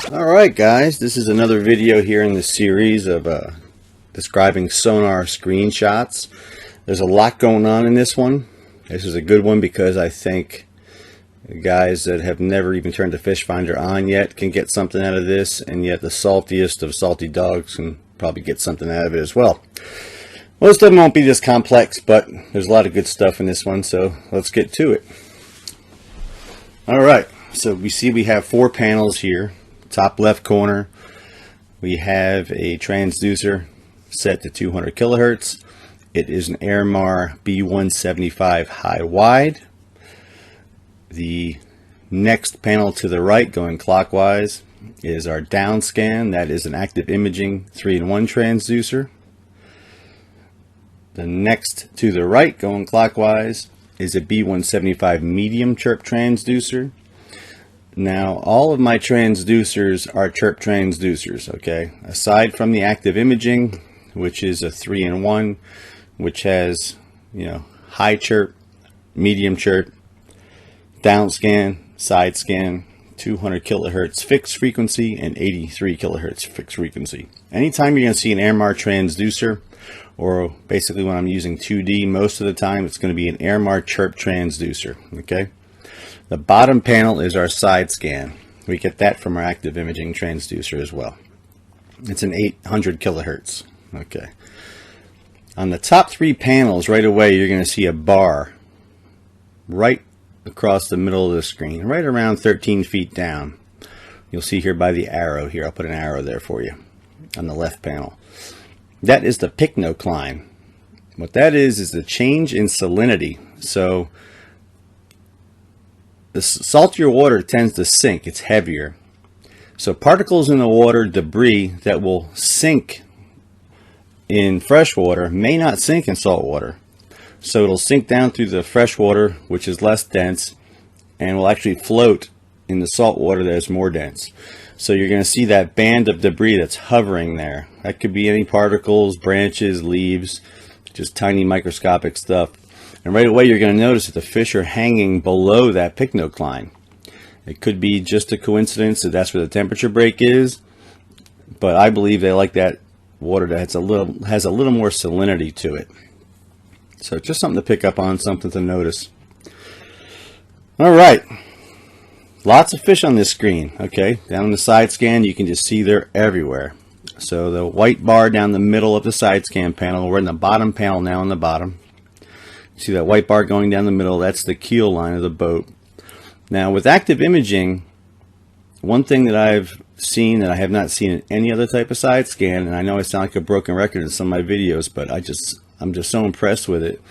Alright guys, this is another video here in the series of describing sonar screenshots. There's a lot going on in this one. This is a good one because I think guys that have never even turned the fish finder on yet can get something out of this, and yet the saltiest of salty dogs can probably get something out of it as well. Most of them won't be this complex, but there's a lot of good stuff in this one, so let's get to it. Alright, so we have 4 panels here. Top left corner, we have a transducer set to 200 kilohertz. It is an Airmar B175 high-wide. The next panel to the right, going clockwise, is our down scan. That is an Active Imaging 3-in-1 transducer. The next to the right, going clockwise, is a B175 medium CHIRP transducer. Now, all of my transducers are CHIRP transducers, okay? Aside from the Active Imaging, which is a 3-in-1, which has, high CHIRP, medium CHIRP, down scan, side scan, 200 kilohertz fixed frequency, and 83 kilohertz fixed frequency. Anytime you're going to see an Airmar transducer, or basically when I'm using 2D, most of the time it's going to be an Airmar CHIRP transducer, okay? The bottom panel is our side scan. We get that from our Active Imaging transducer as well. It's an 800 kilohertz. Okay. On the top 3 panels, right away, you're going to see a bar right across the middle of the screen, right around 13 feet down. You'll see here by the arrow here. I'll put an arrow there for you on the left panel. That is the pycnocline. What that is the change in salinity. So the saltier water tends to sink. It's heavier. So particles in the water, debris that will sink in fresh water may not sink in salt water. So it'll sink down through the fresh water, which is less dense, and will actually float in the salt water that is more dense. So you're going to see that band of debris that's hovering there. That could be any particles, branches, leaves, just tiny microscopic stuff. And right away you're going to notice that the fish are hanging below that pycnocline. It could be just a coincidence that that's where the temperature break is, but I believe they like that water that has a little more salinity to it. So just something to pick up on, something to notice. Alright, lots of fish on this screen. Okay, down on the side scan you can just see they're everywhere. So the white bar down the middle of the side scan panel, we're in the bottom panel now on the bottom. See that white bar going down the middle? That's the keel line of the boat. Now with Active Imaging, one thing that I've seen that I have not seen in any other type of side scan, and I know I sound like a broken record in some of my videos, but I'm just so impressed with it,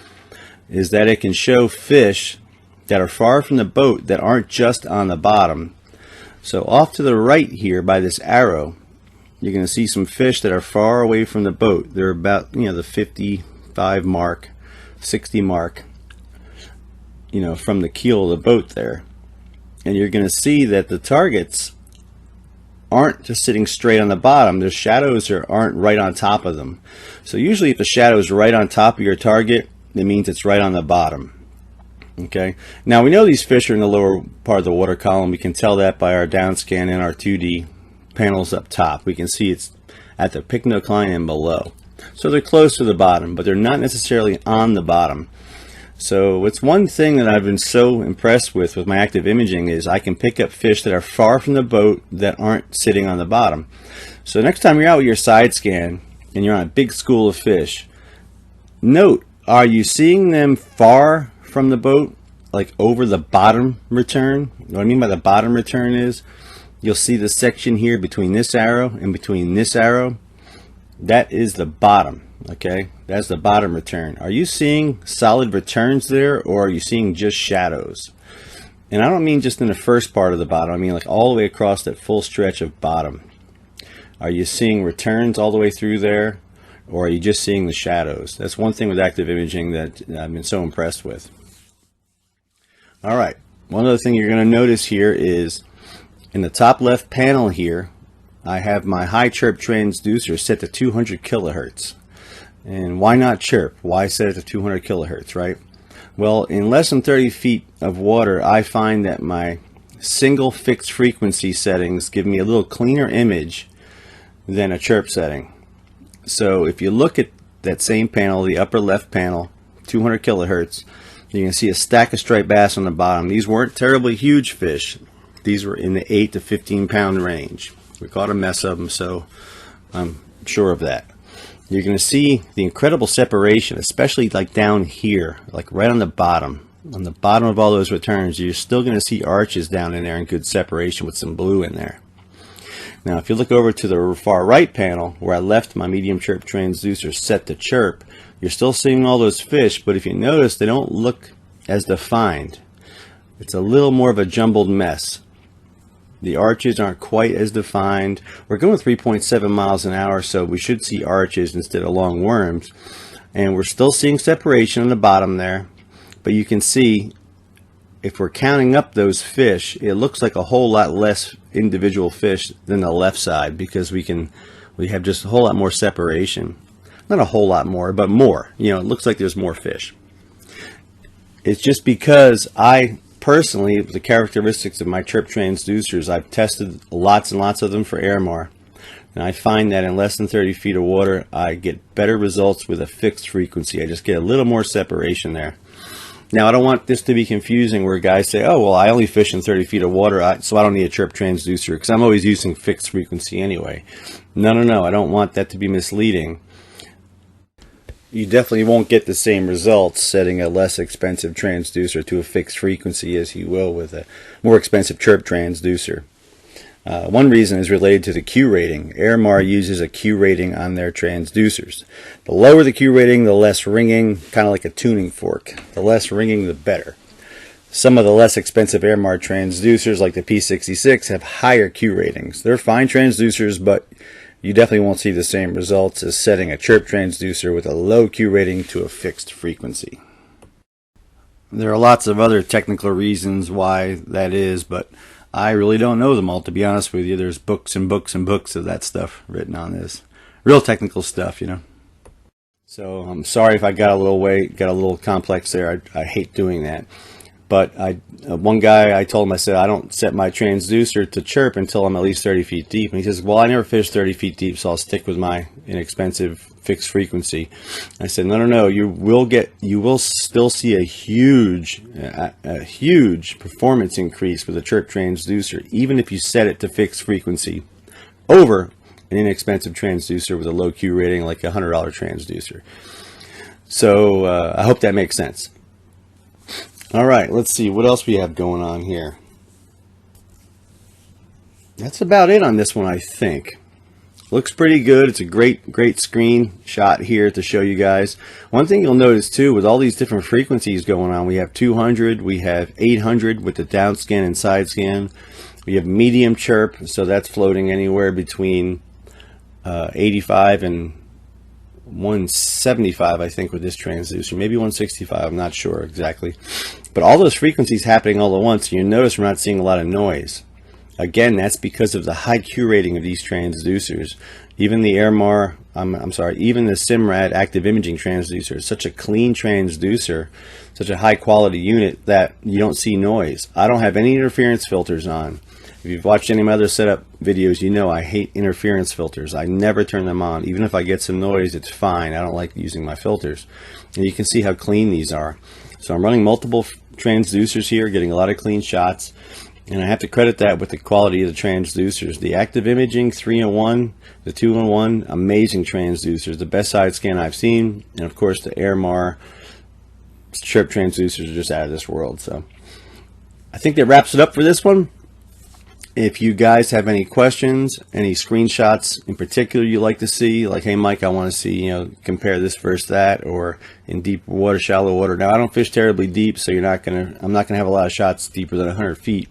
is that it can show fish that are far from the boat that aren't just on the bottom. So off to the right here by this arrow, you're going to see some fish that are far away from the boat. They're about the 55 mark, 60 mark, from the keel of the boat there. And you're going to see that the targets aren't just sitting straight on the bottom. Their shadows aren't right on top of them. So usually if the shadow is right on top of your target, it means it's right on the bottom. Okay. Now we know these fish are in the lower part of the water column. We can tell that by our down scan and our 2D panels up top. We can see it's at the pycnocline and below. So they're close to the bottom, but they're not necessarily on the bottom. So it's one thing that I've been so impressed with my Active Imaging is I can pick up fish that are far from the boat that aren't sitting on the bottom. So next time you're out with your side scan and you're on a big school of fish, note, are you seeing them far from the boat, like over the bottom return? What I mean by the bottom return is you'll see the section here between this arrow and between this arrow. That is the bottom. Okay, that's the bottom return. Are you seeing solid returns there, or are you seeing just shadows? And I don't mean just in the first part of the bottom. I mean like all the way across that full stretch of bottom. Are you seeing returns all the way through there, or are you just seeing the shadows? That's one thing with Active Imaging that I've been so impressed with. All right, one other thing you're going to notice here is in the top left panel here, I have my high CHIRP transducer set to 200 kilohertz. And why not CHIRP? Why set it to 200 kilohertz, right? Well, in less than 30 feet of water, I find that my single fixed frequency settings give me a little cleaner image than a chirp setting. So if you look at that same panel, the upper left panel, 200 kilohertz, you can see a stack of striped bass on the bottom. These weren't terribly huge fish. These were in the 8 to 15 pound range. We caught a mess of them, so I'm sure of that. You're going to see the incredible separation, especially like down here, like right on the bottom. On the bottom of all those returns, you're still going to see arches down in there and good separation with some blue in there. Now, if you look over to the far right panel, where I left my medium chirp transducer set to chirp, you're still seeing all those fish, but if you notice, they don't look as defined. It's a little more of a jumbled mess. The arches aren't quite as defined. We're going 3.7 miles an hour, so we should see arches instead of long worms. And we're still seeing separation on the bottom there. But you can see, if we're counting up those fish, it looks like a whole lot less individual fish than the left side, because we have just a whole lot more separation. Not a whole lot more, but more. You know, it looks like there's more fish. It's just because I personally, the characteristics of my chirp transducers, I've tested lots and lots of them for airmar, and I find that in less than 30 feet of water, I get better results with a fixed frequency. I just get a little more separation there. Now, I don't want this to be confusing where guys say, oh, well, I only fish in 30 feet of water, so I don't need a chirp transducer because I'm always using fixed frequency anyway. No, I don't want that to be misleading. You definitely won't get the same results setting a less expensive transducer to a fixed frequency as you will with a more expensive chirp transducer. One reason is related to the Q rating. Airmar uses a Q rating on their transducers. The lower the Q rating, the less ringing, kind of like a tuning fork. The less ringing, the better. Some of the less expensive Airmar transducers, like the P66, have higher Q ratings. They're fine transducers, but you definitely won't see the same results as setting a chirp transducer with a low Q rating to a fixed frequency. There are lots of other technical reasons why that is, but I really don't know them all, to be honest with you. There's books and books and books of that stuff written on this. Real technical stuff, you know. So I'm sorry if I got a little complex there. I hate doing that. But one guy, I told him, I said, I don't set my transducer to chirp until I'm at least 30 feet deep. And he says, well, I never fish 30 feet deep, so I'll stick with my inexpensive fixed frequency. I said, no, you will still see a huge performance increase with a chirp transducer, even if you set it to fixed frequency over an inexpensive transducer with a low Q rating like a $100 transducer. So I hope that makes sense. All right, let's see what else we have going on here. That's about it on this one, I think. Looks pretty good. It's a great screen shot here to show you guys. One thing you'll notice too, with all these different frequencies going on, we have 200, we have 800 with the down scan and side scan. We have medium chirp, so that's floating anywhere between 85 and 175, I think, with this transducer, maybe 165, I'm not sure exactly. But all those frequencies happening all at once, you notice we're not seeing a lot of noise. Again, that's because of the high Q rating of these transducers. Even the Airmar, even the Simrad Active Imaging Transducer is such a clean transducer, such a high quality unit that you don't see noise. I don't have any interference filters on. If you've watched any of my other setup videos, you know I hate interference filters. I never turn them on. Even if I get some noise, it's fine. I don't like using my filters. And you can see how clean these are. So I'm running multiple transducers here, getting a lot of clean shots. And I have to credit that with the quality of the transducers. The Active Imaging 3-in-1, the 2-in-1, amazing transducers. The best side scan I've seen. And of course the Airmar chirp transducers are just out of this world. So I think that wraps it up for this one. If you guys have any questions, any screenshots in particular you'd like to see, like, hey Mike, I want to see, compare this versus that, or in deep water, shallow water. Now I don't fish terribly deep, so I'm not gonna have a lot of shots deeper than 100 feet,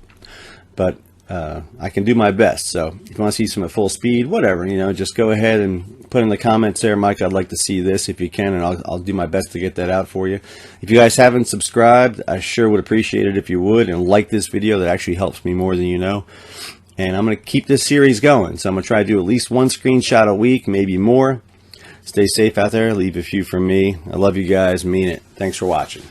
but I can do my best. So if you want to see some at full speed, whatever, just go ahead and put in the comments there, Mike, I'd like to see this if you can, and I'll do my best to get that out for you. If you guys haven't subscribed, I sure would appreciate it if you would, and like this video. That actually helps me more than you know. And I'm going to keep this series going, so I'm going to try to do at least one screenshot a week, maybe more. Stay safe out there. Leave a few from me. I love you guys. Mean it. Thanks for watching.